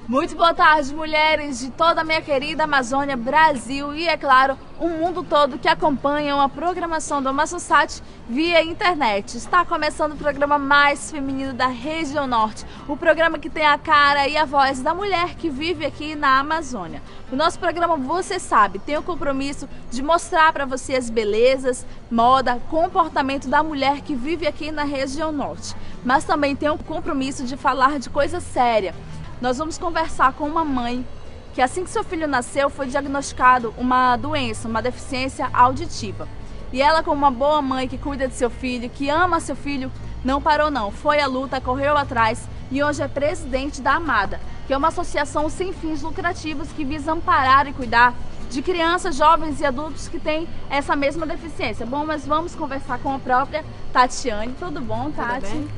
Muito boa tarde, mulheres de toda a minha querida Amazônia, Brasil e, é claro, o mundo todo que acompanham a programação do AmaSonsat via internet. Está começando o programa mais feminino da região norte, o programa que tem a cara e a voz da mulher que vive aqui na Amazônia. O nosso programa, você sabe, tem o compromisso de mostrar para você as belezas, moda, comportamento da mulher que vive aqui na região norte, mas também tem o compromisso de falar de coisa séria. Nós vamos conversar com uma mãe que, assim que seu filho nasceu, foi diagnosticado uma doença, uma deficiência auditiva. E ela, como uma boa mãe que cuida de seu filho, que ama seu filho, não parou não. Foi à luta, correu atrás e hoje é presidente da Amada, que é uma associação sem fins lucrativos que visa amparar e cuidar de crianças, jovens e adultos que têm essa mesma deficiência. Bom, mas vamos conversar com a própria Tatiane. Tudo bom, Tati? Tudo bem?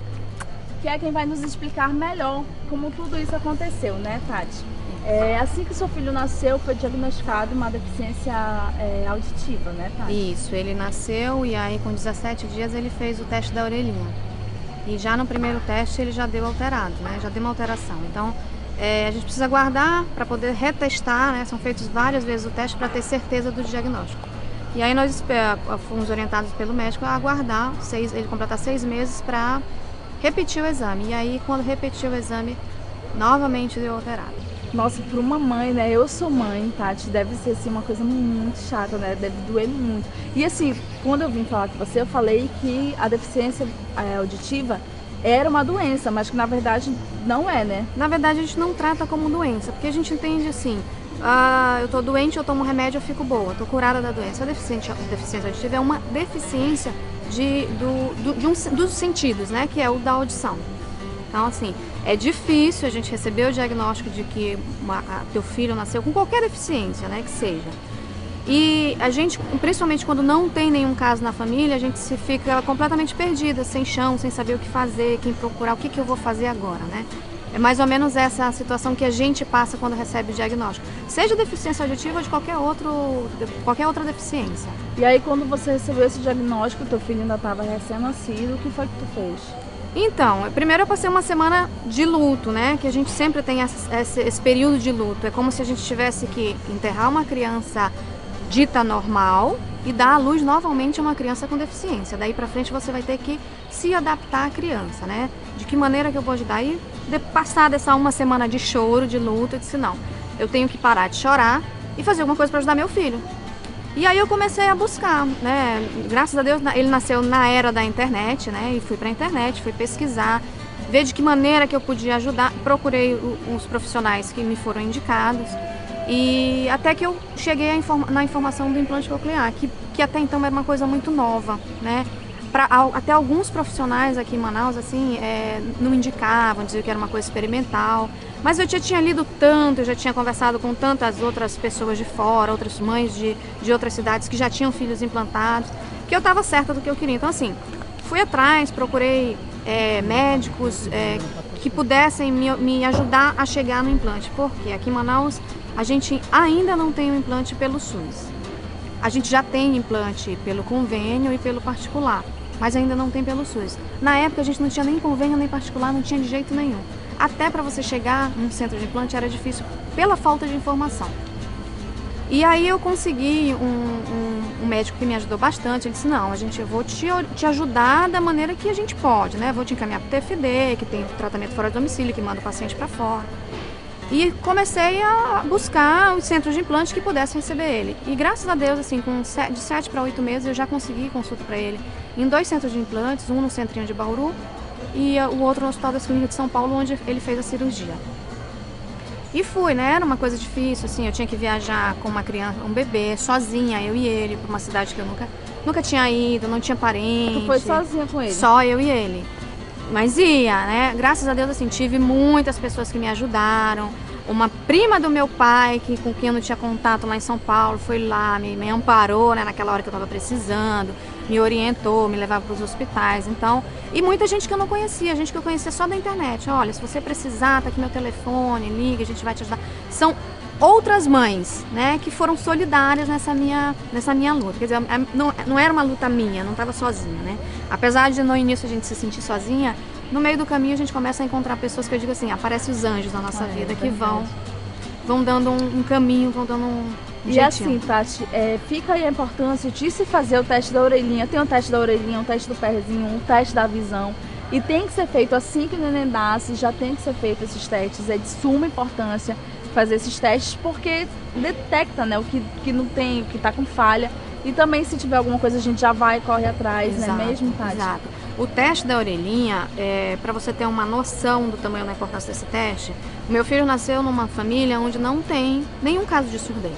Que é quem vai nos explicar melhor como tudo isso aconteceu, né, Tati? Assim que seu filho nasceu, foi diagnosticado uma deficiência auditiva, né, Tati? Isso, ele nasceu e aí com 17 dias ele fez o teste da orelhinha. E já no primeiro teste ele já deu alterado, né? Já deu uma alteração. Então, a gente precisa aguardar para poder retestar, né? São feitos várias vezes o teste para ter certeza do diagnóstico. E aí nós fomos orientados pelo médico a aguardar ele completar 6 meses para repetiu o exame, e aí quando repetiu o exame, novamente deu alterado. Nossa, para uma mãe, né? Eu sou mãe, Tati, deve ser assim uma coisa muito chata, né? Deve doer muito. E assim, quando eu vim falar com você, eu falei que a deficiência auditiva era uma doença, mas que na verdade não é, né? Na verdade a gente não trata como doença, porque a gente entende assim, eu tô doente, eu tomo remédio, eu fico boa, tô curada da doença. A deficiência auditiva é uma deficiência dos sentidos, né, que é o da audição. Então, assim, é difícil a gente receber o diagnóstico de que teu filho nasceu com qualquer deficiência, né, que seja. E a gente, principalmente quando não tem nenhum caso na família, a gente se fica completamente perdida, sem chão, sem saber o que fazer, quem procurar, o que eu vou fazer agora, né? É mais ou menos essa a situação que a gente passa quando recebe o diagnóstico. Seja deficiência auditiva ou de qualquer outra deficiência. E aí, quando você recebeu esse diagnóstico, teu filho ainda estava recém-nascido, o que foi que tu fez? Então, primeiro eu passei uma semana de luto, né? Que a gente sempre tem esse período de luto. É como se a gente tivesse que enterrar uma criança dita normal e dar à luz novamente a uma criança com deficiência. Daí pra frente você vai ter que se adaptar à criança, né? De que maneira que eu vou ajudar? E passar dessa uma semana de choro, de luto, eu disse, não, eu tenho que parar de chorar e fazer alguma coisa para ajudar meu filho. E aí eu comecei a buscar, né? Graças a Deus ele nasceu na era da internet, né? E fui pra internet, fui pesquisar, ver de que maneira que eu podia ajudar. Procurei os profissionais que me foram indicados. E até que eu cheguei na informação do implante coclear, que até então era uma coisa muito nova, né? Até alguns profissionais aqui em Manaus, assim, não indicavam, diziam que era uma coisa experimental. Mas eu já tinha lido tanto, eu já tinha conversado com tantas outras pessoas de fora, outras mães de outras cidades que já tinham filhos implantados, que eu estava certa do que eu queria. Então, assim, fui atrás, procurei médicos que pudessem me ajudar a chegar no implante. Porque aqui em Manaus a gente ainda não tem um implante pelo SUS. A gente já tem implante pelo convênio e pelo particular, mas ainda não tem pelo SUS. Na época a gente não tinha nem convênio nem particular, não tinha de jeito nenhum. Até para você chegar num centro de implante era difícil pela falta de informação. E aí eu consegui um médico que me ajudou bastante. Ele disse, não, eu vou te ajudar da maneira que a gente pode, né? Vou te encaminhar para o TFD, que tem tratamento fora de domicílio, que manda o paciente para fora. E comecei a buscar os centros de implante que pudessem receber ele. E graças a Deus, assim, de 7 para 8 meses eu já consegui consulta para ele em 2 centros de implantes, um no centrinho de Bauru e o outro no Hospital das Clínicas de São Paulo, onde ele fez a cirurgia. E fui, né? Era uma coisa difícil, assim, eu tinha que viajar com uma criança, um bebê, sozinha, eu e ele, para uma cidade que eu nunca tinha ido, não tinha parente. Tu foi sozinha com ele? Só eu e ele. Mas ia, né? Graças a Deus, assim, tive muitas pessoas que me ajudaram. Uma prima do meu pai, com quem eu não tinha contato lá em São Paulo, foi lá, me amparou, né, naquela hora que eu estava precisando, me orientou, me levava para os hospitais. Então, e muita gente que eu não conhecia, gente que eu conhecia só da internet. Olha, se você precisar, tá aqui meu telefone, liga, a gente vai te ajudar. São outras mães, né, que foram solidárias nessa minha luta. Quer dizer, não era uma luta minha, não estava sozinha, né? Apesar de no início a gente se sentir sozinha, no meio do caminho a gente começa a encontrar pessoas que eu digo assim, aparecem os anjos na nossa vida, que vão dando um caminho, vão dando um E jeitinho. assim, Tati, fica aí a importância de se fazer o teste da orelhinha. Tem o teste da orelhinha, o teste do pezinho, o teste da visão. E tem que ser feito assim que o neném nasce, já tem que ser feito esses testes. É de suma importância fazer esses testes, porque detecta, né, o que não tem, o que está com falha. E também, se tiver alguma coisa, a gente já vai e corre atrás, Exato, né mesmo, Tati? Exato. O teste da orelhinha, para você ter uma noção do tamanho e da importância desse teste, o meu filho nasceu numa família onde não tem nenhum caso de surdez,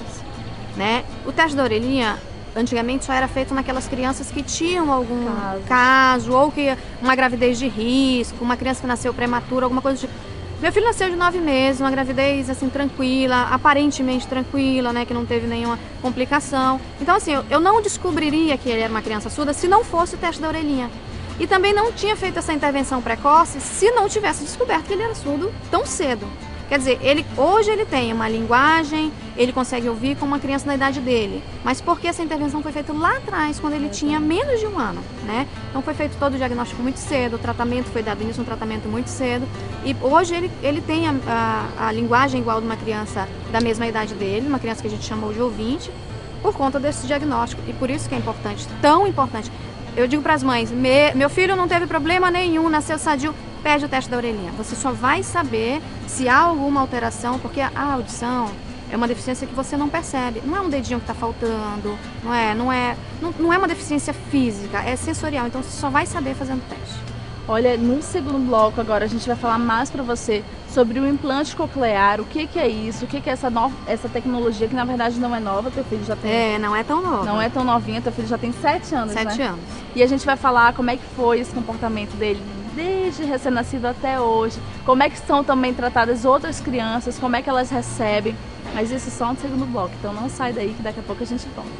né? O teste da orelhinha, antigamente só era feito naquelas crianças que tinham algum caso, ou que uma gravidez de risco, uma criança que nasceu prematura, alguma coisa de... Meu filho nasceu de 9 meses, uma gravidez assim tranquila, aparentemente tranquila, né, que não teve nenhuma complicação. Então assim, eu não descobriria que ele era uma criança surda se não fosse o teste da orelhinha. E também não tinha feito essa intervenção precoce se não tivesse descoberto que ele era surdo tão cedo. Quer dizer, hoje ele tem uma linguagem, ele consegue ouvir como uma criança da idade dele. Mas porque essa intervenção foi feita lá atrás, quando ele tinha menos de 1 ano, né? Então foi feito todo o diagnóstico muito cedo, o tratamento foi dado início a um tratamento muito cedo. E hoje ele tem a linguagem igual de uma criança da mesma idade dele, uma criança que a gente chamou de ouvinte, por conta desse diagnóstico. E por isso que é importante, tão importante. Eu digo para as mães, meu filho não teve problema nenhum, nasceu sadio, pede o teste da orelhinha. Você só vai saber se há alguma alteração, porque a audição é uma deficiência que você não percebe. Não é um dedinho que está faltando, não é uma deficiência física, é sensorial. Então você só vai saber fazendo o teste. Olha, no segundo bloco agora a gente vai falar mais para você sobre o implante coclear, o que é isso, o que é essa tecnologia que na verdade não é nova, teu filho já tem... não é tão nova. Não é tão novinha, teu filho já tem 7 anos, 7 anos. E a gente vai falar como é que foi esse comportamento dele desde recém-nascido até hoje, como é que são também tratadas outras crianças, como é que elas recebem, mas isso só no segundo bloco, então não sai daí que daqui a pouco a gente volta.